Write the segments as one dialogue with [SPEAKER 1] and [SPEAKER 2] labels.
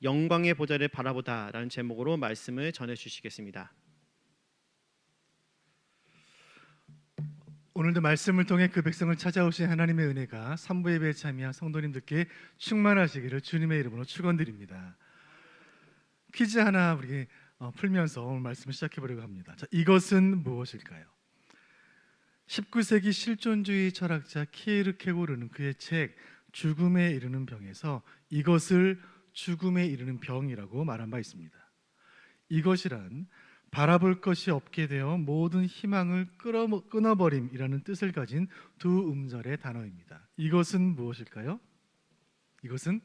[SPEAKER 1] 영광의 보좌를 바라보다라는 제목으로 말씀을 전해 주시겠습니다.
[SPEAKER 2] 오늘도 말씀을 통해 그 백성을 찾아오신 하나님의 은혜가 삼부 예배에 참여한 성도님들께 충만하시기를 주님의 이름으로 축원드립니다. 퀴즈 하나 우리 풀면서 오늘 말씀을 시작해 보려고 합니다. 자, 이것은 무엇일까요? 19세기 실존주의 철학자 키에르케고르는 그의 책 죽음에 이르는 병에서 이것을 죽음에 이르는 병이라고 말한 바 있습니다. 이것이란 바라볼 것이 없게 되어 모든 희망을 끊어버림이라는 뜻을 가진 두 음절의 단어입니다. 이것은 무엇일까요? 이것은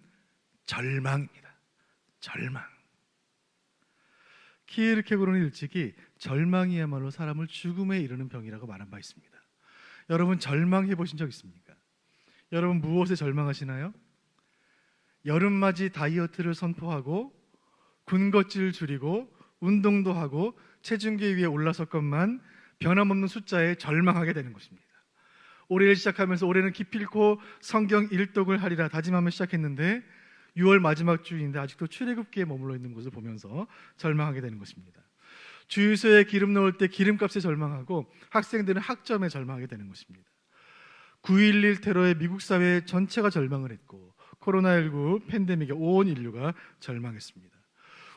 [SPEAKER 2] 절망입니다. 절망. 키에르케고르는 일찍이 절망이야말로 사람을 죽음에 이르는 병이라고 말한 바 있습니다. 여러분 절망해 보신 적 있습니까? 여러분 무엇에 절망하시나요? 여름맞이 다이어트를 선포하고 군것질을 줄이고 운동도 하고 체중계 위에 올라섰건만 변함없는 숫자에 절망하게 되는 것입니다. 올해를 시작하면서 올해는 기필코 성경 일독을 하리라 다짐하며 시작했는데 6월 마지막 주인데 아직도 출애굽기에 머물러 있는 것을 보면서 절망하게 되는 것입니다. 주유소에 기름 넣을 때 기름값에 절망하고 학생들은 학점에 절망하게 되는 것입니다. 9.11 테러에 미국 사회 전체가 절망을 했고 코로나19 팬데믹에 온 인류가 절망했습니다.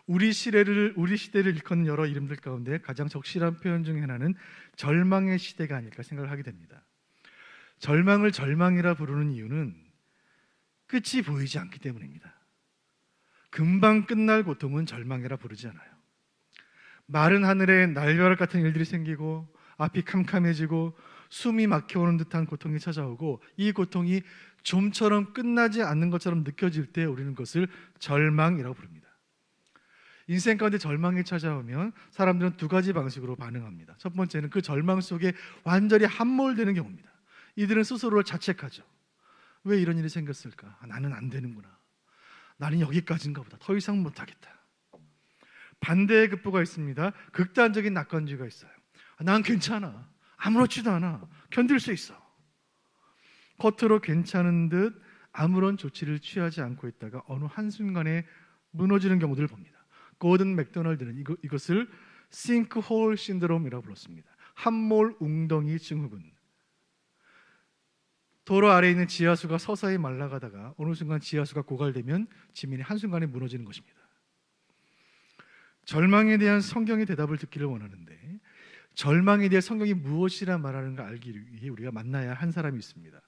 [SPEAKER 2] 우리 시대를 일컫는 여러 이름들 가운데 가장 적실한 표현 중에 하나는 절망의 시대가 아닐까 생각을 하게 됩니다. 절망을 절망이라 부르는 이유는 끝이 보이지 않기 때문입니다. 금방 끝날 고통은 절망이라 부르지 않아요. 마른 하늘에 날벼락 같은 일들이 생기고 앞이 캄캄해지고 숨이 막혀오는 듯한 고통이 찾아오고 이 고통이 좀처럼 끝나지 않는 것처럼 느껴질 때 우리는 그것을 절망이라고 부릅니다. 인생 가운데 절망이 찾아오면 사람들은 두 가지 방식으로 반응합니다. 첫 번째는 그 절망 속에 완전히 함몰되는 경우입니다. 이들은 스스로를 자책하죠. 왜 이런 일이 생겼을까? 나는 안 되는구나. 나는 여기까지인가 보다. 더 이상 못하겠다. 반대의 급부가 있습니다. 극단적인 낙관주의가 있어요. 난 괜찮아. 아무렇지도 않아. 견딜 수 있어. 겉으로 괜찮은 듯 아무런 조치를 취하지 않고 있다가 어느 한순간에 무너지는 경우들을 봅니다. 고든 맥도널드는 이것을 싱크홀 신드롬이라고 불렀습니다. 함몰 웅덩이 증후군. 도로 아래에 있는 지하수가 서서히 말라가다가 어느 순간 지하수가 고갈되면 지면이 한순간에 무너지는 것입니다. 절망에 대한 성경의 대답을 듣기를 원하는데 절망에 대해 성경이 무엇이라 말하는가 알기 위해 우리가 만나야 한 사람이 있습니다.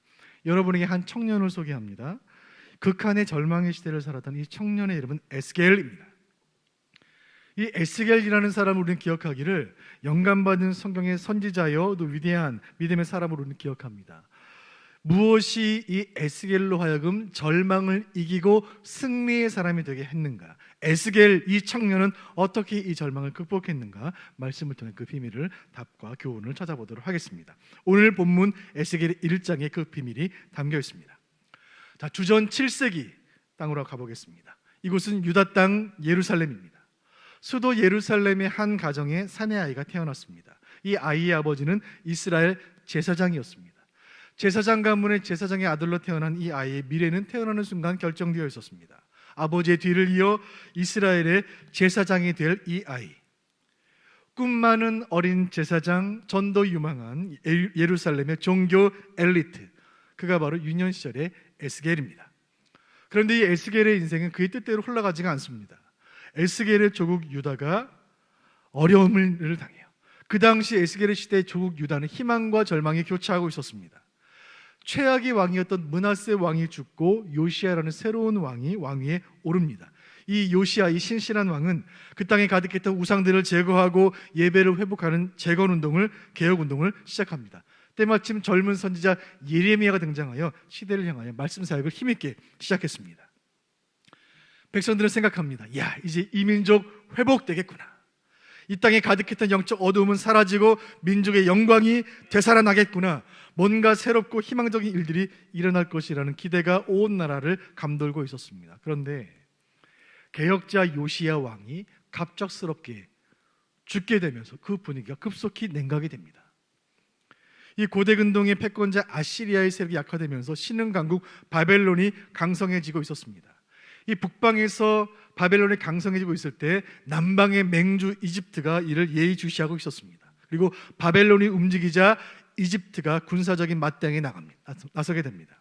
[SPEAKER 2] 여러분에게 한 청년을 소개합니다. 극한의 절망의 시대를 살았던 이 청년의 이름은 에스겔입니다. 이 에스겔이라는 사람을 우리는 기억하기를 영감받은 성경의 선지자여 또 위대한 믿음의 사람으로 우리는 기억합니다. 무엇이 이 에스겔로 하여금 절망을 이기고 승리의 사람이 되게 했는가? 에스겔 이 청년은 어떻게 이 절망을 극복했는가? 말씀을 통해 그 비밀을 답과 교훈을 찾아보도록 하겠습니다. 오늘 본문 에스겔 1장에 그 비밀이 담겨 있습니다. 자, 주전 7세기 땅으로 가보겠습니다. 이곳은 유다 땅 예루살렘입니다. 수도 예루살렘의 한 가정에 사내 아이가 태어났습니다. 이 아이의 아버지는 이스라엘 제사장이었습니다. 제사장 가문의 제사장의 아들로 태어난 이 아이의 미래는 태어나는 순간 결정되어 있었습니다. 아버지의 뒤를 이어 이스라엘의 제사장이 될 이 아이, 꿈 많은 어린 제사장, 전도 유망한 예루살렘의 종교 엘리트, 그가 바로 유년 시절의 에스겔입니다. 그런데 이 에스겔의 인생은 그의 뜻대로 흘러가지가 않습니다. 에스겔의 조국 유다가 어려움을 당해요. 그 당시 에스겔의 시대의 조국 유다는 희망과 절망이 교차하고 있었습니다. 최악의 왕이었던 므낫세 왕이 죽고 요시야라는 새로운 왕이 왕위에 오릅니다. 이 요시야, 이 신실한 왕은 그 땅에 가득했던 우상들을 제거하고 예배를 회복하는 재건운동을, 개혁운동을 시작합니다. 때마침 젊은 선지자 예레미야가 등장하여 시대를 향하여 말씀 사역을 힘있게 시작했습니다. 백성들은 생각합니다. 야, 이제 이 민족 회복되겠구나. 이 땅에 가득했던 영적 어두움은 사라지고 민족의 영광이 되살아나겠구나. 뭔가 새롭고 희망적인 일들이 일어날 것이라는 기대가 온 나라를 감돌고 있었습니다. 그런데 개혁자 요시야 왕이 갑작스럽게 죽게 되면서 그 분위기가 급속히 냉각이 됩니다. 이 고대 근동의 패권자 아시리아의 세력이 약화되면서 신흥 강국 바벨론이 강성해지고 있었습니다. 이 북방에서 바벨론이 강성해지고 있을 때 남방의 맹주 이집트가 이를 예의주시하고 있었습니다. 그리고 바벨론이 움직이자 이집트가 군사적인 맞대응에 나서게 됩니다.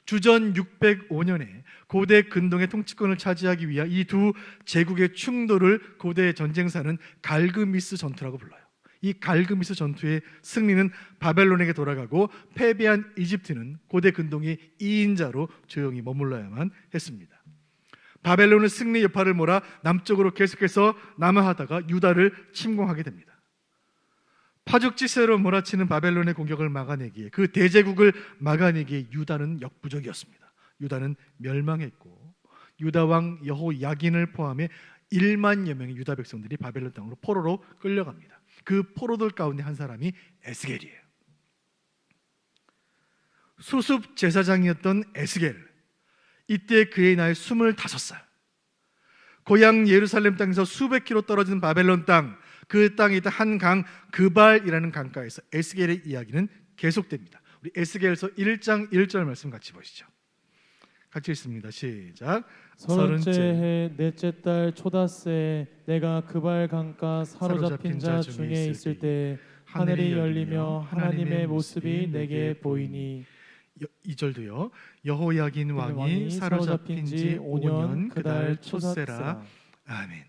[SPEAKER 2] 주전 605년에 고대 근동의 통치권을 차지하기 위한 이 두 제국의 충돌을 고대 전쟁사는 갈그미스 전투라고 불러요. 이 갈그미스 전투의 승리는 바벨론에게 돌아가고 패배한 이집트는 고대 근동의 2인자로 조용히 머물러야만 했습니다. 바벨론은 승리 여파를 몰아 남쪽으로 계속해서 남하하다가 유다를 침공하게 됩니다. 파죽지세로 몰아치는 바벨론의 공격을 막아내기에, 그 대제국을 막아내기에 유다는 역부족이었습니다. 유다는 멸망했고 유다 왕 여호야긴을 포함해 1만여 명의 유다 백성들이 바벨론 땅으로 포로로 끌려갑니다. 그 포로들 가운데 한 사람이 에스겔이에요. 수습 제사장이었던 에스겔, 이때 그의 나이 25살. 고향 예루살렘 땅에서 수백 킬로 떨어진 바벨론 땅, 그 땅에 있던 한 강 그발이라는 강가에서 에스겔의 이야기는 계속됩니다. 우리 에스겔서 1장 1절 말씀 같이 보시죠. 같이 읽습니다. 시작.
[SPEAKER 3] 서른째 해 넷째 달 초다새에 내가 그발 강가 사로잡힌 자 중에 있을 때 하늘이 열리며 하나님의 모습이 내게 보이니.
[SPEAKER 2] 2절도요. 여호야긴 왕이 사로잡힌 지 5년 그달 초세라. 아멘.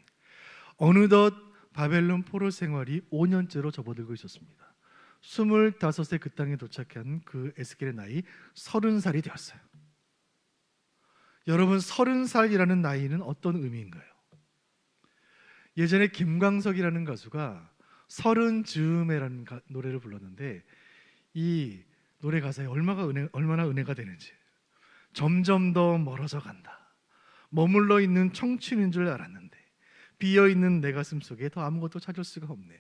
[SPEAKER 2] 어느덧 바벨론 포로 생활이 5년째로 접어들고 있었습니다. 25세 그 땅에 도착한 그 에스겔의 나이 30살이 되었어요. 여러분, 30살이라는 나이는 어떤 의미인가요? 예전에 김광석이라는 가수가 서른 즈음에라는 노래를 불렀는데, 이 노래 가사에 얼마나 은혜가 되는지. 점점 더 멀어져 간다. 머물러 있는 청춘인 줄 알았는데 비어있는 내 가슴 속에 더 아무것도 찾을 수가 없네.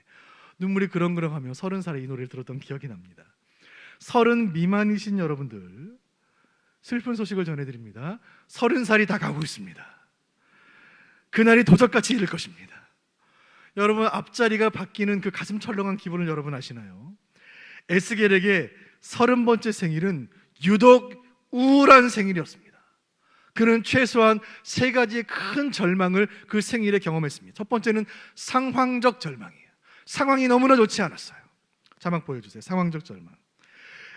[SPEAKER 2] 눈물이 그렁그렁하며 30살에 이 노래를 들었던 기억이 납니다. 30 미만이신 여러분들, 슬픈 소식을 전해드립니다. 30살이 다 가고 있습니다. 그날이 도적같이 이를 것입니다. 여러분, 앞자리가 바뀌는 그 가슴 철렁한 기분을 여러분 아시나요? 에스겔에게 30번째 생일은 유독 우울한 생일이었습니다. 그는 최소한 3가지의 큰 절망을 그 생일에 경험했습니다. 첫 번째는 상황적 절망이에요. 상황이 너무나 좋지 않았어요. 자막 보여주세요. 상황적 절망.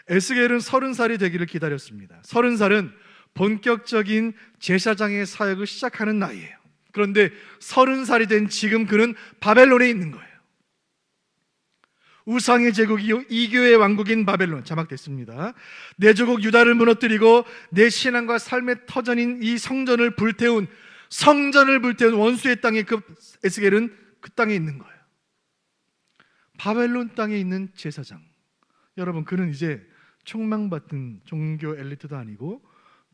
[SPEAKER 2] 에스겔은 30살이 되기를 기다렸습니다. 30살은 본격적인 제사장의 사역을 시작하는 나이예요. 그런데 30살이 된 지금 그는 바벨론에 있는 거예요. 우상의 제국이 이교의 왕국인 바벨론, 자막됐습니다. 내 조국 유다를 무너뜨리고 내 신앙과 삶의 터전인 이 성전을 불태운 원수의 땅에 그 에스겔은 그 땅에 있는 거예요. 바벨론 땅에 있는 제사장. 여러분, 그는 이제 촉망받은 종교 엘리트도 아니고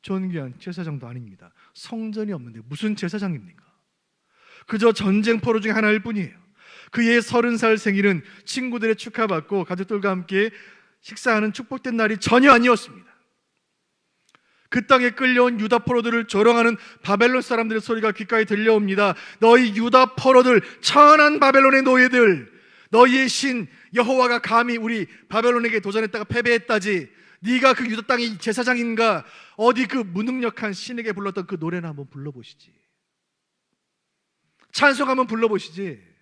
[SPEAKER 2] 존귀한 제사장도 아닙니다. 성전이 없는데 무슨 제사장입니까? 그저 전쟁 포로 중에 하나일 뿐이에요. 그의 30살 생일은 친구들의 축하받고 가족들과 함께 식사하는 축복된 날이 전혀 아니었습니다. 그 땅에 끌려온 유다 포로들을 조롱하는 바벨론 사람들의 소리가 귓가에 들려옵니다. 너희 유다 포로들, 천한 바벨론의 노예들, 너희의 신 여호와가 감히 우리 바벨론에게 도전했다가 패배했다지. 네가 그 유다 땅의 제사장인가? 어디 그 무능력한 신에게 불렀던 그 노래나 한번 불러보시지. 찬송 한번 불러보시지.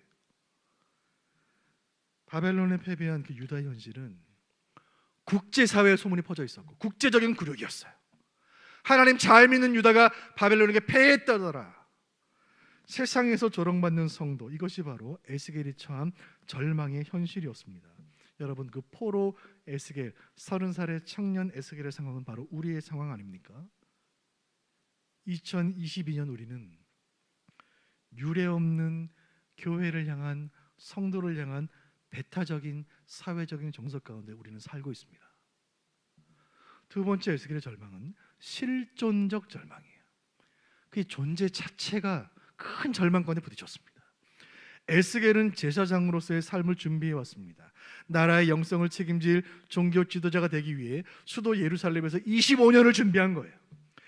[SPEAKER 2] 바벨론에 패배한 그 유다의 현실은 국제사회에 소문이 퍼져 있었고 국제적인 굴욕이었어요. 하나님 잘 믿는 유다가 바벨론에게 패했다더라. 세상에서 조롱받는 성도, 이것이 바로 에스겔이 처한 절망의 현실이었습니다. 여러분, 그 포로 에스겔, 30살의 청년 에스겔의 상황은 바로 우리의 상황 아닙니까? 2022년 우리는 유례없는 교회를 향한, 성도를 향한 배타적인 사회적인 정석 가운데 우리는 살고 있습니다. 두 번째 에스겔의 절망은 실존적 절망이에요. 그의 존재 자체가 큰 절망 가운데 부딪혔습니다. 에스겔은 제사장으로서의 삶을 준비해 왔습니다. 나라의 영성을 책임질 종교 지도자가 되기 위해 수도 예루살렘에서 25년을 준비한 거예요.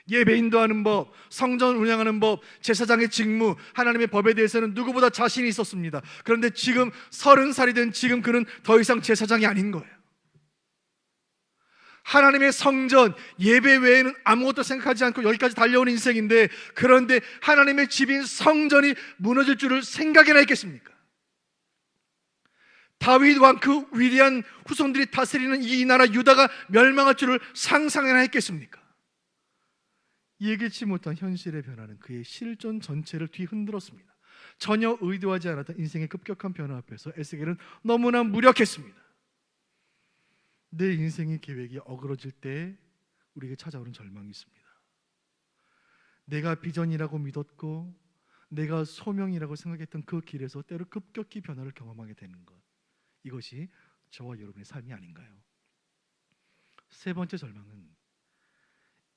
[SPEAKER 2] 예배 인도하는 법, 성전 운영하는 법, 제사장의 직무, 하나님의 법에 대해서는 누구보다 자신이 있었습니다. 그런데 지금 30살이 된 지금 그는 더 이상 제사장이 아닌 거예요. 하나님의 성전, 예배 외에는 아무것도 생각하지 않고 여기까지 달려온 인생인데, 그런데 하나님의 집인 성전이 무너질 줄을 생각이나 했겠습니까? 다윗 왕 그 위대한 후손들이 다스리는 이 나라 유다가 멸망할 줄을 상상이나 했겠습니까? 예기치 못한 현실의 변화는 그의 실존 전체를 뒤흔들었습니다. 전혀 의도하지 않았던 인생의 급격한 변화 앞에서 에스겔은 너무나 무력했습니다. 내 인생의 계획이 어그러질 때 우리에게 찾아오는 절망이 있습니다. 내가 비전이라고 믿었고 내가 소명이라고 생각했던 그 길에서 때로 급격히 변화를 경험하게 되는 것, 이것이 저와 여러분의 삶이 아닌가요? 세 번째 절망은,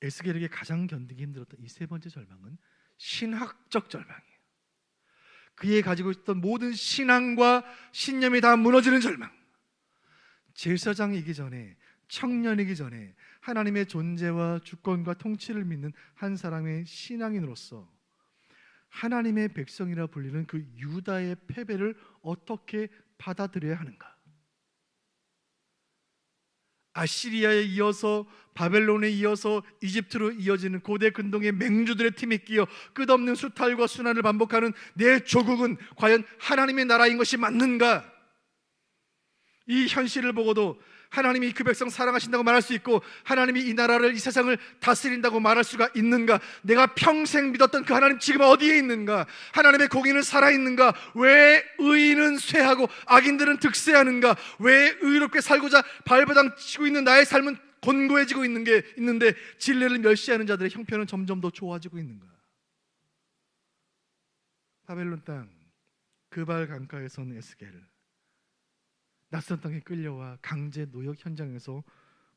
[SPEAKER 2] 에스겔에게 가장 견디기 힘들었던 이 세 번째 절망은 신학적 절망이에요. 그의 가지고 있던 모든 신앙과 신념이 다 무너지는 절망. 제사장이기 전에, 청년이기 전에 하나님의 존재와 주권과 통치를 믿는 한 사람의 신앙인으로서 하나님의 백성이라 불리는 그 유다의 패배를 어떻게 받아들여야 하는가? 아시리아에 이어서 바벨론에 이어서 이집트로 이어지는 고대 근동의 맹주들의 팀에 끼어 끝없는 수탈과 순환을 반복하는 내 조국은 과연 하나님의 나라인 것이 맞는가? 이 현실을 보고도 하나님이 그 백성 사랑하신다고 말할 수 있고 하나님이 이 나라를, 이 세상을 다스린다고 말할 수가 있는가? 내가 평생 믿었던 그 하나님 지금 어디에 있는가? 하나님의 공의는 살아있는가? 왜 의인은 쇠하고 악인들은 득세하는가? 왜 의롭게 살고자 발버둥 치고 있는 나의 삶은 곤고해지고 있는데 진리를 멸시하는 자들의 형편은 점점 더 좋아지고 있는가? 바벨론 땅 그발 강가에 선 에스겔, 낯선 땅에 끌려와 강제 노역 현장에서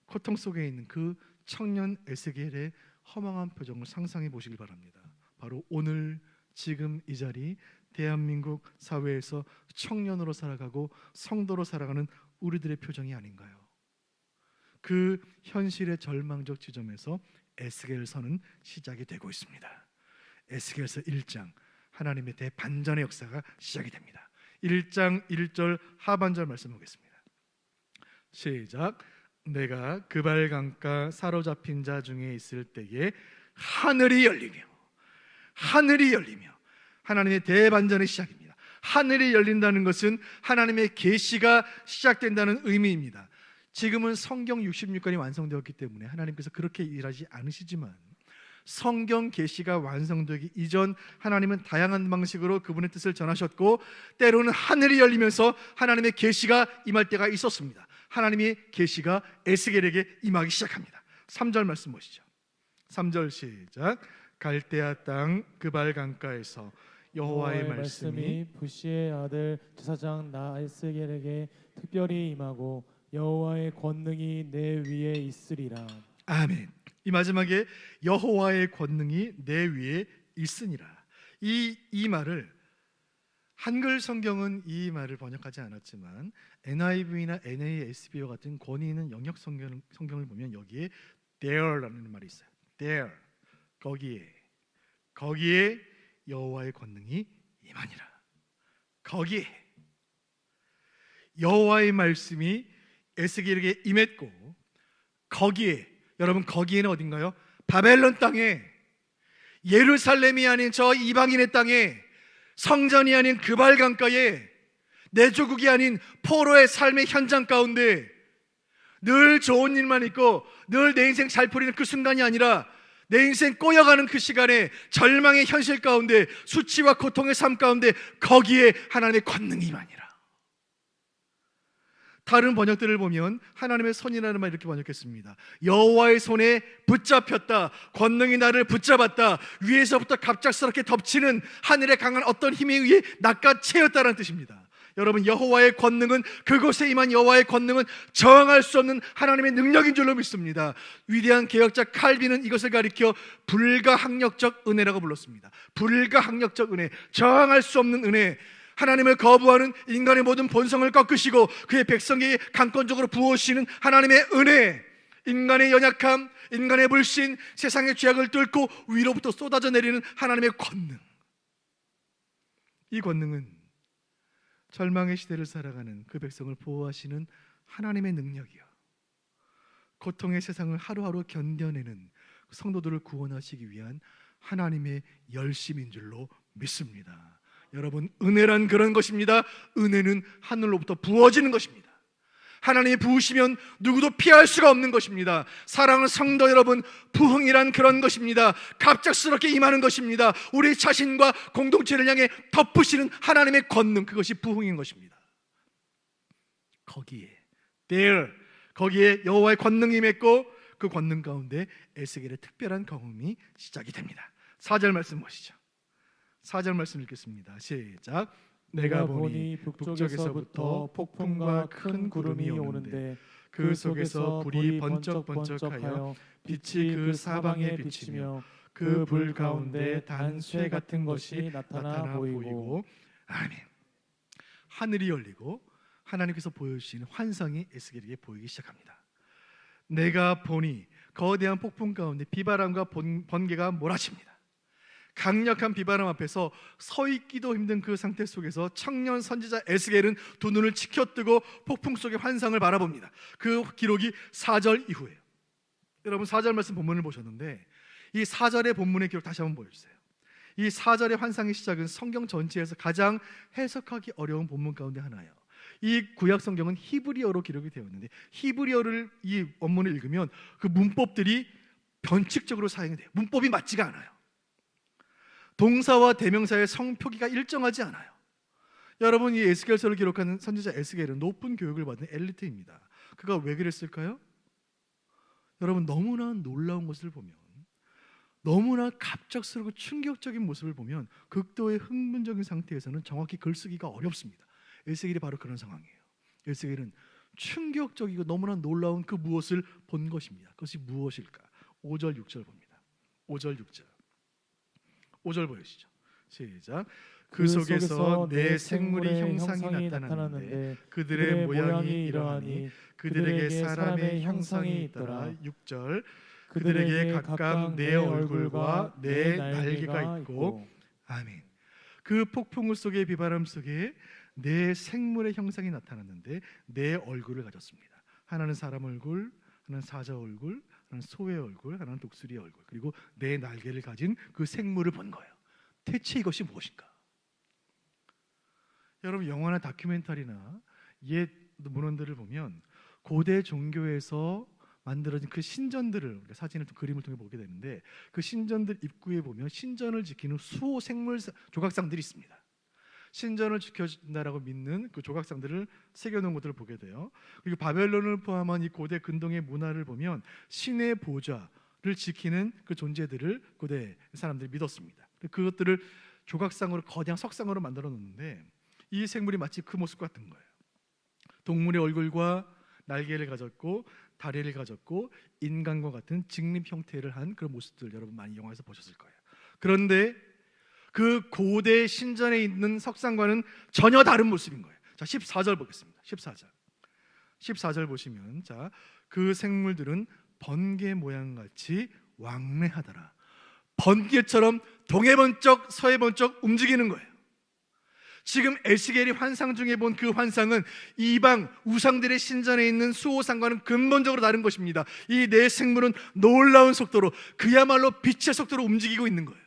[SPEAKER 2] 고통 속에 있는 그 청년 에스겔의 허망한 표정을 상상해 보시길 바랍니다. 바로 오늘 지금 이 자리 대한민국 사회에서 청년으로 살아가고 성도로 살아가는 우리들의 표정이 아닌가요? 그 현실의 절망적 지점에서 에스겔서는 시작이 되고 있습니다. 에스겔서 1장, 하나님의 대반전의 역사가 시작이 됩니다. 1장 1절 하반절 말씀 보겠습니다. 시작. 내가 그발 강가 사로잡힌 자 중에 있을 때에 하늘이 열리며 하나님의 대반전의 시작입니다. 하늘이 열린다는 것은 하나님의 계시가 시작된다는 의미입니다. 지금은 성경 66권이 완성되었기 때문에 하나님께서 그렇게 일하지 않으시지만 성경 계시가 완성되기 이전 하나님은 다양한 방식으로 그분의 뜻을 전하셨고 때로는 하늘이 열리면서 하나님의 계시가 임할 때가 있었습니다. 하나님의 계시가 에스겔에게 임하기 시작합니다. 3절 말씀 보시죠. 3절 시작. 갈대아 땅 그발 강가에서 여호와의 말씀이
[SPEAKER 3] 부시의 아들 제사장 나 에스겔에게 특별히 임하고 여호와의 권능이 내 위에 있으리라.
[SPEAKER 2] 아멘. 이 마지막에 여호와의 권능이 내 위에 있으니라. 이 말을 한글 성경은 이 말을 번역하지 않았지만 NIV나 NASB와 같은 권위 있는 영역 성경을 보면 여기에 there라는 말이 있어요. there, 거기에 여호와의 권능이 임하니라. 거기에 여호와의 말씀이 에스겔에게 임했고 거기에, 여러분 거기에는 어딘가요? 바벨론 땅에, 예루살렘이 아닌 저 이방인의 땅에, 성전이 아닌 그발 강가에, 내 조국이 아닌 포로의 삶의 현장 가운데 늘 좋은 일만 있고 늘 내 인생 잘 풀리는 그 순간이 아니라 내 인생 꼬여가는 그 시간에 절망의 현실 가운데 수치와 고통의 삶 가운데 거기에 하나님의 권능이 임하니라. 다른 번역들을 보면 하나님의 손이라는 말 이렇게 번역했습니다. 여호와의 손에 붙잡혔다. 권능이 나를 붙잡았다. 위에서부터 갑작스럽게 덮치는 하늘의 강한 어떤 힘에 의해 낚아채였다는 뜻입니다. 여러분, 여호와의 권능은, 그곳에 임한 여호와의 권능은 저항할 수 없는 하나님의 능력인 줄로 믿습니다. 위대한 개혁자 칼빈은 이것을 가리켜 불가항력적 은혜라고 불렀습니다. 불가항력적 은혜, 저항할 수 없는 은혜. 하나님을 거부하는 인간의 모든 본성을 꺾으시고 그의 백성에게 강권적으로 부어주시는 하나님의 은혜, 인간의 연약함, 인간의 불신, 세상의 죄악을 뚫고 위로부터 쏟아져 내리는 하나님의 권능. 이 권능은 절망의 시대를 살아가는 그 백성을 보호하시는 하나님의 능력이요, 고통의 세상을 하루하루 견뎌내는 성도들을 구원하시기 위한 하나님의 열심인 줄로 믿습니다. 여러분, 은혜란 그런 것입니다. 은혜는 하늘로부터 부어지는 것입니다. 하나님이 부으시면 누구도 피할 수가 없는 것입니다. 사랑하는 성도 여러분, 부흥이란 그런 것입니다. 갑작스럽게 임하는 것입니다. 우리 자신과 공동체를 향해 덮으시는 하나님의 권능, 그것이 부흥인 것입니다. 거기에 여호와의 권능이 임했고 그 권능 가운데 에스겔의 특별한 경험이 시작이 됩니다. 4절 말씀 보시죠. 4절 말씀 읽겠습니다. 시작.
[SPEAKER 3] 내가 보니 북쪽에서부터 폭풍과 큰 구름이 오는데 그 속에서 불이 번쩍번쩍하여 빛이 그 사방에 비치며 그 불 가운데 단쇠 같은 것이 나타나 보이고.
[SPEAKER 2] 아멘. 하늘이 열리고 하나님께서 보여주시는 환상이 에스겔에게 보이기 시작합니다. 내가 보니 거대한 폭풍 가운데 비바람과 번개가 몰아칩니다. 강력한 비바람 앞에서 서 있기도 힘든 그 상태 속에서 청년 선지자 에스겔은 두 눈을 치켜뜨고 폭풍 속의 환상을 바라봅니다. 그 기록이 4절 이후에요. 여러분 4절 말씀 본문을 보셨는데 이 4절의 본문의 기록 다시 한번 보여주세요. 이 4절의 환상의 시작은 성경 전체에서 가장 해석하기 어려운 본문 가운데 하나예요. 이 구약 성경은 히브리어로 기록이 되어 있는데 히브리어를 이 원문을 읽으면 그 문법들이 변칙적으로 사용이 돼요. 문법이 맞지가 않아요. 동사와 대명사의 성표기가 일정하지 않아요. 여러분, 이 에스겔서를 기록하는 선지자 에스겔은 높은 교육을 받은 엘리트입니다. 그가 왜 그랬을까요? 여러분, 너무나 놀라운 것을 보면, 너무나 갑작스럽고 충격적인 모습을 보면 극도의 흥분적인 상태에서는 정확히 글쓰기가 어렵습니다. 에스겔이 바로 그런 상황이에요. 에스겔은 충격적이고 너무나 놀라운 그 무엇을 본 것입니다. 그것이 무엇일까? 5절 6절 봅니다. 5절 6절 5절 보여주시죠. 시작. 그 속에서 내 생물의 형상이 나타났는데 그들의 모양이 이러하니 그들에게 사람의 형상이 있더라. 6절. 그들에게 각각 내 얼굴과 내 날개가 있고. 아멘. 그 폭풍우 속의 비바람 속에 내 생물의 형상이 나타났는데 내 얼굴을 가졌습니다. 하나는 사람 얼굴, 하나는 사자 얼굴, 하나는 소의 얼굴, 하나는 독수리의 얼굴, 그리고 내 날개를 가진 그 생물을 본 거예요. 대체 이것이 무엇인가? 여러분, 영화나 다큐멘터리나 옛 문헌들을 보면 고대 종교에서 만들어진 그 신전들을 우리가 사진을 그림을 통해 보게 되는데 그 신전들 입구에 보면 신전을 지키는 수호 생물 조각상들이 있습니다. 신전을 지켜준다라고 믿는 그 조각상들을 새겨놓은 것들을 보게 돼요. 그리고 바벨론을 포함한 이 고대 근동의 문화를 보면 신의 보좌를 지키는 그 존재들을 고대 사람들이 믿었습니다. 그것들을 조각상으로 거대한 석상으로 만들어 놓는데 이 생물이 마치 그 모습 같은 거예요. 동물의 얼굴과 날개를 가졌고 다리를 가졌고 인간과 같은 직립 형태를 한 그런 모습들 여러분 많이 영화에서 보셨을 거예요. 그런데 그 고대 신전에 있는 석상과는 전혀 다른 모습인 거예요. 자, 14절 보겠습니다. 14절 보시면 자, 그 생물들은 번개 모양같이 왕래하더라. 번개처럼 동해 번쩍 서해 번쩍 움직이는 거예요. 지금 에스겔이 환상 중에 본 그 환상은 이방 우상들의 신전에 있는 수호상과는 근본적으로 다른 것입니다. 이 네 생물은 놀라운 속도로 그야말로 빛의 속도로 움직이고 있는 거예요.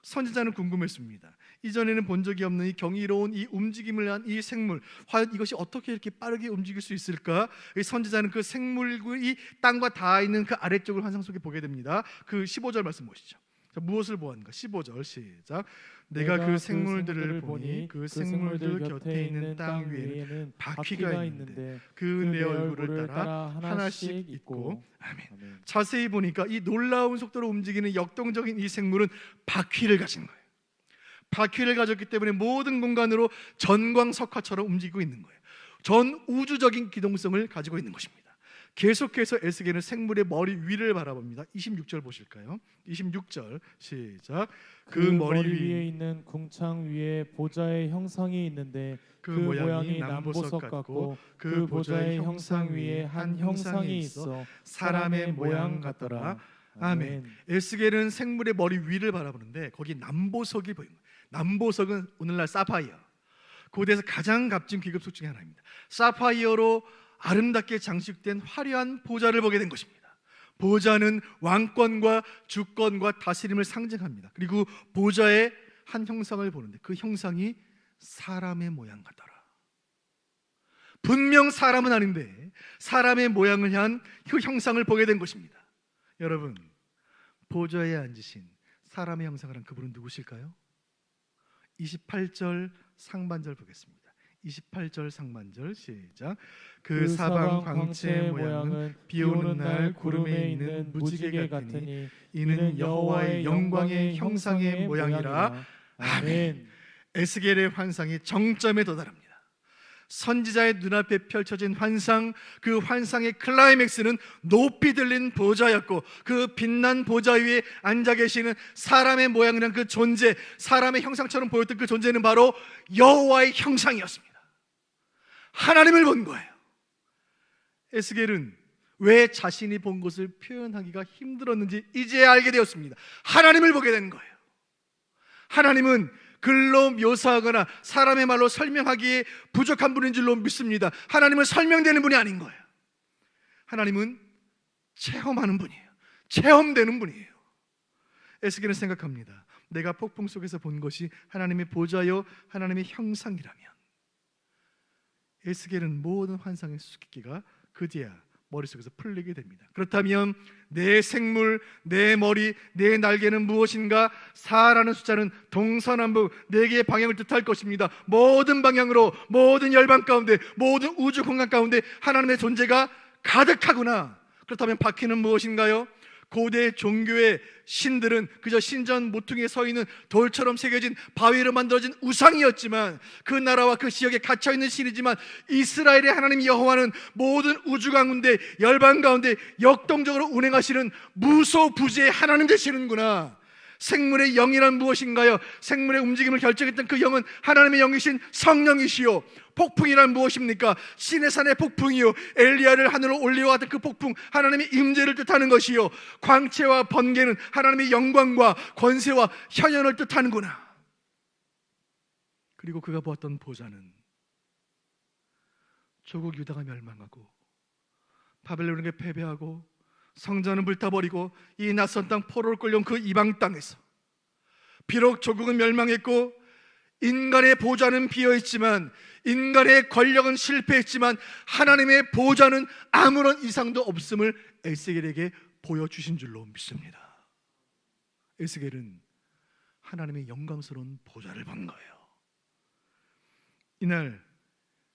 [SPEAKER 2] 선지자는 궁금했습니다. 이전에는 본 적이 없는 이 경이로운 이 움직임을 한 이 생물, 과연 이것이 어떻게 이렇게 빠르게 움직일 수 있을까? 이 선지자는 그 생물이 땅과 닿아 있는 그 아래쪽을 환상 속에 보게 됩니다. 그 15절 말씀 보시죠. 자, 무엇을 보았는가? 15절 시작. 내가 그 생물들을 보니 그 생물들 곁에 있는 땅 위에는 바퀴가 있는데 그 내 얼굴을 따라 하나씩 있고. 아멘. 자세히 보니까 이 놀라운 속도로 움직이는 역동적인 이 생물은 바퀴를 가진 거예요. 바퀴를 가졌기 때문에 모든 공간으로 전광석화처럼 움직이고 있는 거예요. 전 우주적인 기동성을 가지고 있는 것입니다. 계속해서 에스겔은 생물의 머리 위를 바라봅니다. 26절 보실까요? 26절 시작.
[SPEAKER 3] 그 머리 위에 있는 궁창 위에 보좌의 형상이 있는데 그 모양이 남보석 같고 그 보좌의 형상 위에 한 형상이 있어 사람의 모양 같더라.
[SPEAKER 2] 아멘. 에스겔은 생물의 머리 위를 바라보는데 거기 남보석이 보입니다. 남보석은 오늘날 사파이어, 고대에서 가장 값진 귀금속 중에 하나입니다. 사파이어로 아름답게 장식된 화려한 보좌를 보게 된 것입니다. 보좌는 왕권과 주권과 다스림을 상징합니다. 그리고 보좌의 한 형상을 보는데 그 형상이 사람의 모양 같더라. 분명 사람은 아닌데 사람의 모양을 한 그 형상을 보게 된 것입니다. 여러분, 보좌에 앉으신 사람의 형상을 한 그분은 누구실까요? 28절 상반절 보겠습니다. 28절 상반절 시작. 그 사방 광채의 모양은 비 오는 날 구름에 있는 무지개 같으니 이는 여호와의 영광의 형상의 모양이라. 아멘. 에스겔의 환상이 정점에 도달합니다. 선지자의 눈앞에 펼쳐진 환상, 그 환상의 클라이맥스는 높이 들린 보좌였고 그 빛난 보좌 위에 앉아 계시는 사람의 모양이란 그 존재, 사람의 형상처럼 보였던 그 존재는 바로 여호와의 형상이었습니다. 하나님을 본 거예요. 에스겔은 왜 자신이 본 것을 표현하기가 힘들었는지 이제야 알게 되었습니다. 하나님을 보게 된 거예요. 하나님은 글로 묘사하거나 사람의 말로 설명하기에 부족한 분인 줄로 믿습니다. 하나님은 설명되는 분이 아닌 거예요. 하나님은 체험하는 분이에요. 체험되는 분이에요. 에스겔은 생각합니다. 내가 폭풍 속에서 본 것이 하나님의 보좌요 하나님의 형상이라면 에스겔은 모든 환상의 수수께끼가 그제야 머릿속에서 풀리게 됩니다. 그렇다면 내 생물, 내 머리, 내 날개는 무엇인가? 4라는 숫자는 동서남북 4개의 방향을 뜻할 것입니다. 모든 방향으로, 모든 열방 가운데, 모든 우주 공간 가운데 하나님의 존재가 가득하구나. 그렇다면 바퀴는 무엇인가요? 고대 종교의 신들은 그저 신전 모퉁이에 서 있는 돌처럼 새겨진 바위로 만들어진 우상이었지만, 그 나라와 그 지역에 갇혀있는 신이지만 이스라엘의 하나님 여호와는 모든 우주 가운데 열방 가운데 역동적으로 운행하시는 무소부지의 하나님 되시는구나. 생물의 영이란 무엇인가요? 생물의 움직임을 결정했던 그 영은 하나님의 영이신 성령이시요. 폭풍이란 무엇입니까? 시내산의 폭풍이요, 엘리야를 하늘로 올려왔던 그 폭풍, 하나님의 임재를 뜻하는 것이요. 광채와 번개는 하나님의 영광과 권세와 현현을 뜻하는구나. 그리고 그가 보았던 보좌는 조국 유다가 멸망하고 바벨론에게 패배하고 성전은 불타버리고 이 낯선 땅 포로를 끌려온 그 이방 땅에서 비록 조국은 멸망했고 인간의 보좌는 비어있지만, 인간의 권력은 실패했지만 하나님의 보좌는 아무런 이상도 없음을 에스겔에게 보여주신 줄로 믿습니다. 에스겔은 하나님의 영광스러운 보좌를 본 거예요. 이날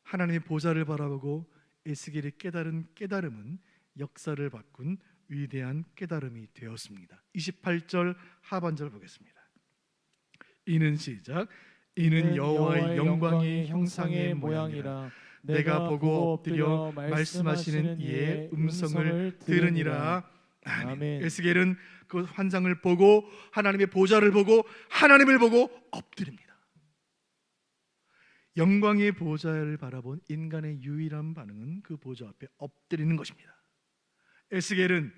[SPEAKER 2] 하나님의 보좌를 바라보고 에스겔이 깨달은 깨달음은 역사를 바꾼 위대한 깨달음이 되었습니다. 28절 하반절 보겠습니다. 이는 시작. 이는 여호와의 영광의 형상의 모양이라. 내가 보고 엎드려 말씀하시는 이의 음성을 들으니라. 아멘. 에스겔은 그 환상을 보고 하나님의 보좌를 보고 하나님을 보고 엎드립니다. 영광의 보좌를 바라본 인간의 유일한 반응은 그 보좌 앞에 엎드리는 것입니다. 에스겔은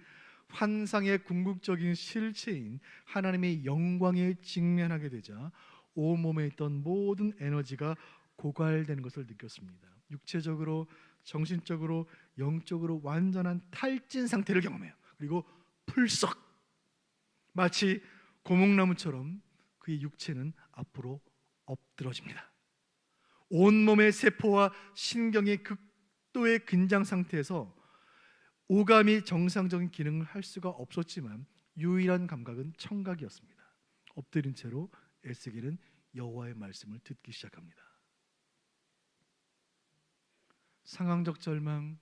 [SPEAKER 2] 환상의 궁극적인 실체인 하나님의 영광에 직면하게 되자 온몸에 있던 모든 에너지가 고갈되는 것을 느꼈습니다. 육체적으로, 정신적으로, 영적으로 완전한 탈진 상태를 경험해요. 그리고 풀썩, 마치 고목나무처럼 그의 육체는 앞으로 엎드러집니다. 온몸의 세포와 신경의 극도의 긴장 상태에서 오감이 정상적인 기능을 할 수가 없었지만 유일한 감각은 청각이었습니다. 엎드린 채로 에스겔은 여호와의 말씀을 듣기 시작합니다. 상황적 절망,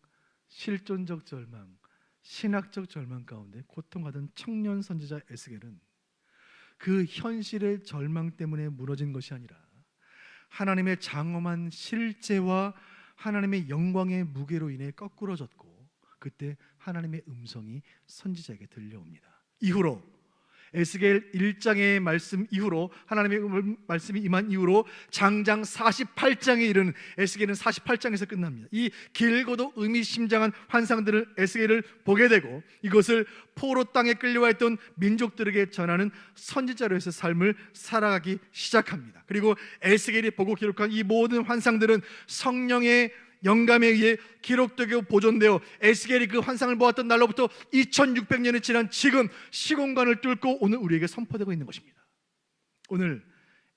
[SPEAKER 2] 실존적 절망, 신학적 절망 가운데 고통하던 청년 선지자 에스겔은 그 현실의 절망 때문에 무너진 것이 아니라 하나님의 장엄한 실제와 하나님의 영광의 무게로 인해 거꾸러졌고, 그때 하나님의 음성이 선지자에게 들려옵니다. 이후로 에스겔 1장의 말씀 이후로, 하나님의 말씀이 임한 이후로 장장 48장에 이르는 에스겔은 48장에서 끝납니다. 이 길고도 의미심장한 환상들을 에스겔을 보게 되고 이것을 포로 땅에 끌려와 있던 민족들에게 전하는 선지자로서의 삶을 살아가기 시작합니다. 그리고 에스겔이 보고 기록한 이 모든 환상들은 성령의 영감에 의해 기록되고 보존되어 에스겔이 그 환상을 보았던 날로부터 2600년이 지난 지금 시공간을 뚫고 오늘 우리에게 선포되고 있는 것입니다. 오늘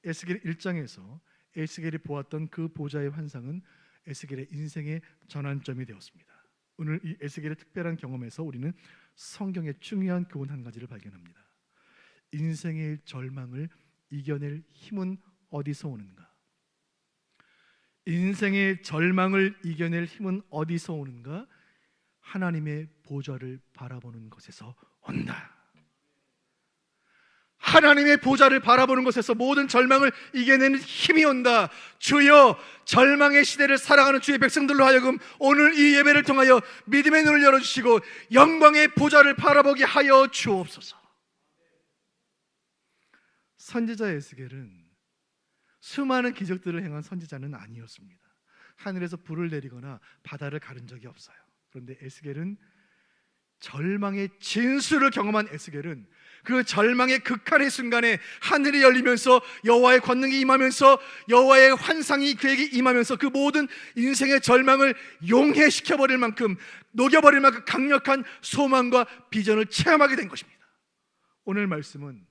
[SPEAKER 2] 에스겔 1장에서 에스겔이 보았던 그 보좌의 환상은 에스겔의 인생의 전환점이 되었습니다. 오늘 이 에스겔의 특별한 경험에서 우리는 성경의 중요한 교훈 한 가지를 발견합니다. 인생의 절망을 이겨낼 힘은 어디서 오는가? 인생의 절망을 이겨낼 힘은 어디서 오는가? 하나님의 보좌를 바라보는 것에서 온다. 하나님의 보좌를 바라보는 것에서 모든 절망을 이겨내는 힘이 온다. 주여, 절망의 시대를 살아가는 주의 백성들로 하여금 오늘 이 예배를 통하여 믿음의 눈을 열어주시고 영광의 보좌를 바라보게 하여 주옵소서. 선지자 에스겔은 수많은 기적들을 행한 선지자는 아니었습니다. 하늘에서 불을 내리거나 바다를 가른 적이 없어요. 그런데 에스겔은 절망의 진수를 경험한 에스겔은 그 절망의 극한의 순간에 하늘이 열리면서 여호와의 권능이 임하면서 여호와의 환상이 그에게 임하면서 그 모든 인생의 절망을 용해시켜버릴 만큼, 녹여버릴 만큼 강력한 소망과 비전을 체험하게 된 것입니다. 오늘 말씀은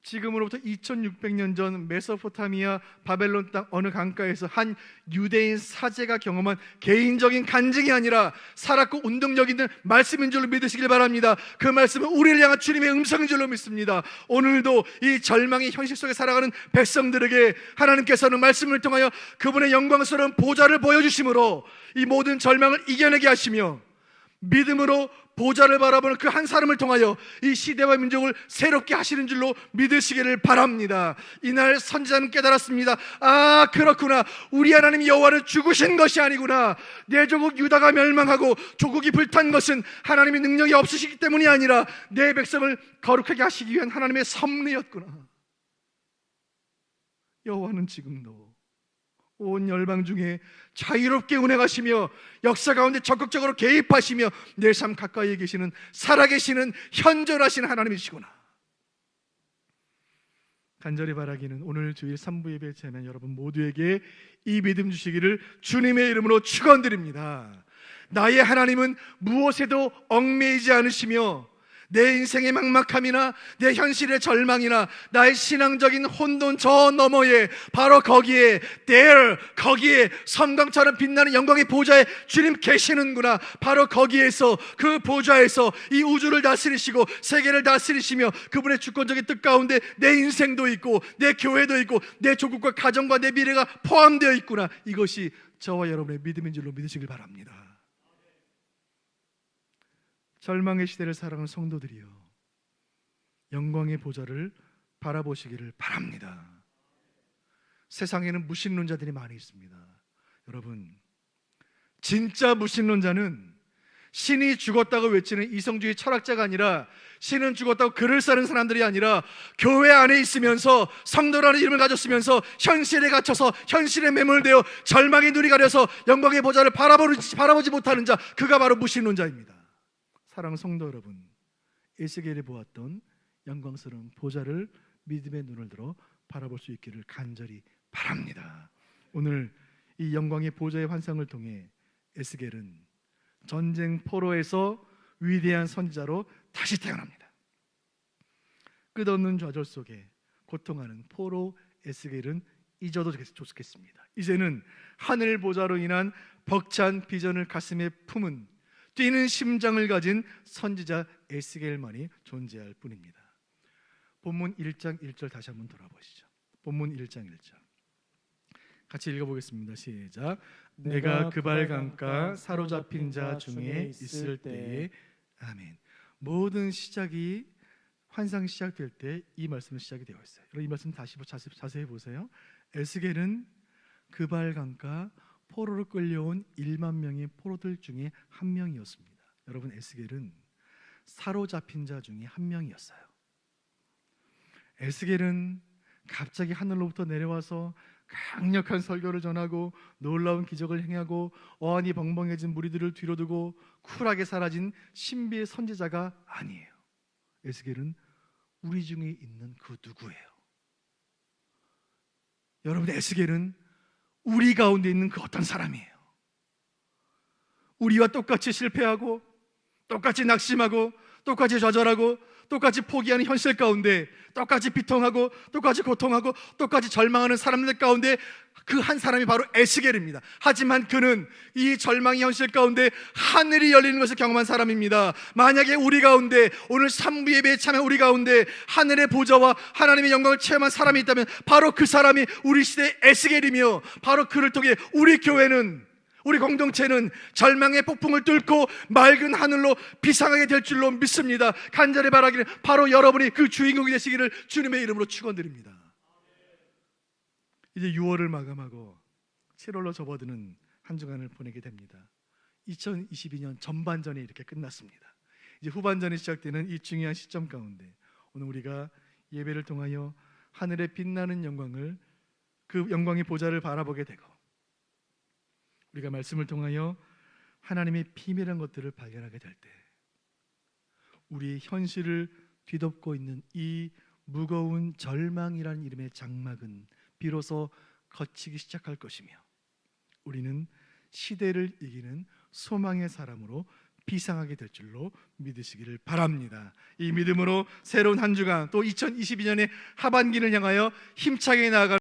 [SPEAKER 2] 지금으로부터 2600년 전 메소포타미아 바벨론 땅 어느 강가에서 한 유대인 사제가 경험한 개인적인 간증이 아니라 살았고 운동력 있는 말씀인 줄로 믿으시길 바랍니다. 그 말씀은 우리를 향한 주님의 음성인 줄로 믿습니다. 오늘도 이 절망의 현실 속에 살아가는 백성들에게 하나님께서는 말씀을 통하여 그분의 영광스러운 보좌를 보여주심으로 이 모든 절망을 이겨내게 하시며 믿음으로 보좌를 바라보는 그 한 사람을 통하여 이 시대와 민족을 새롭게 하시는 줄로 믿으시기를 바랍니다. 이날 선지자는 깨달았습니다. 아, 그렇구나. 우리 하나님 여호와는 죽으신 것이 아니구나. 내 조국 유다가 멸망하고 조국이 불탄 것은 하나님의 능력이 없으시기 때문이 아니라 내 백성을 거룩하게 하시기 위한 하나님의 섭리였구나. 여호와는 지금도 온 열방 중에 자유롭게 운행하시며 역사 가운데 적극적으로 개입하시며 내 삶 가까이에 계시는 살아계시는 현존하신 하나님이시구나. 간절히 바라기는 오늘 주일 3부 예배 제면 여러분 모두에게 이 믿음 주시기를 주님의 이름으로 축원드립니다. 나의 하나님은 무엇에도 얽매이지 않으시며 내 인생의 막막함이나 내 현실의 절망이나 나의 신앙적인 혼돈 저 너머에 바로 거기에 거기에 섬광처럼 빛나는 영광의 보좌에 주님 계시는구나. 바로 거기에서 그 보좌에서 이 우주를 다스리시고 세계를 다스리시며 그분의 주권적인 뜻 가운데 내 인생도 있고 내 교회도 있고 내 조국과 가정과 내 미래가 포함되어 있구나. 이것이 저와 여러분의 믿음인 줄로 믿으시길 바랍니다. 절망의 시대를 살아가는 성도들이여, 영광의 보좌를 바라보시기를 바랍니다. 세상에는 무신론자들이 많이 있습니다. 여러분, 진짜 무신론자는 신이 죽었다고 외치는 이성주의 철학자가 아니라, 신은 죽었다고 글을 쓰는 사람들이 아니라 교회 안에 있으면서 성도라는 이름을 가졌으면서 현실에 갇혀서 현실에 매몰되어 절망의 눈이 가려서 영광의 보좌를 바라보지 못하는 자, 그가 바로 무신론자입니다. 사랑하는 성도 여러분, 에스겔이 보았던 영광스러운 보좌를 믿음의 눈을 들어 바라볼 수 있기를 간절히 바랍니다. 오늘 이 영광의 보좌의 환상을 통해 에스겔은 전쟁 포로에서 위대한 선지자로 다시 태어납니다. 끝없는 좌절 속에 고통하는 포로 에스겔은 잊어도 좋겠습니다. 이제는 하늘 보좌로 인한 벅찬 비전을 가슴에 품은 뛰는 심장을 가진 선지자 에스겔만이 존재할 뿐입니다. 본문 1장 1절 다시 한번 돌아보시죠. 본문 1장 1절 같이 읽어보겠습니다. 시작. 내가 그발 강가 사로잡힌 자 중에 있을 때에 아멘. 모든 시작이 환상이 시작될 때 이 말씀은 시작이 되어 있어요. 여러분, 이 말씀 다시 자세히 보세요. 에스겔은 그발 강가 포로로 끌려온 1만 명의 포로들 중에 한 명이었습니다. 여러분, 에스겔은 사로잡힌 자 중에 한 명이었어요. 에스겔은 갑자기 하늘로부터 내려와서 강력한 설교를 전하고 놀라운 기적을 행하고 어안이 벙벙해진 무리들을 뒤로 두고 쿨하게 사라진 신비의 선지자가 아니에요. 에스겔은 우리 중에 있는 그 누구예요. 여러분, 에스겔은 우리 가운데 있는 그 어떤 사람이에요. 우리와 똑같이 실패하고 똑같이 낙심하고 똑같이 좌절하고 똑같이 포기하는 현실 가운데 똑같이 비통하고 똑같이 고통하고 똑같이 절망하는 사람들 가운데 그 한 사람이 바로 에스겔입니다. 하지만 그는 이 절망의 현실 가운데 하늘이 열리는 것을 경험한 사람입니다. 만약에 우리 가운데 오늘 3부 예배에 참여한 우리 가운데 하늘의 보좌와 하나님의 영광을 체험한 사람이 있다면 바로 그 사람이 우리 시대의 에스겔이며 바로 그를 통해 우리 교회는 우리 공동체는 절망의 폭풍을 뚫고 맑은 하늘로 비상하게 될 줄로 믿습니다. 간절히 바라기를 바로 여러분이 그 주인공이 되시기를 주님의 이름으로 축원드립니다. 이제 6월을 마감하고 7월로 접어드는 한 주간을 보내게 됩니다. 2022년 전반전이 이렇게 끝났습니다. 이제 후반전이 시작되는 이 중요한 시점 가운데 오늘 우리가 예배를 통하여 하늘의 빛나는 영광을 그 영광의 보좌를 바라보게 되고 우리가 말씀을 통하여 하나님의 비밀한 것들을 발견하게 될 때 우리의 현실을 뒤덮고 있는 이 무거운 절망이라는 이름의 장막은 비로소 걷히기 시작할 것이며 우리는 시대를 이기는 소망의 사람으로 비상하게 될 줄로 믿으시기를 바랍니다. 이 믿음으로 새로운 한 주간 또 2022년의 하반기를 향하여 힘차게 나아갈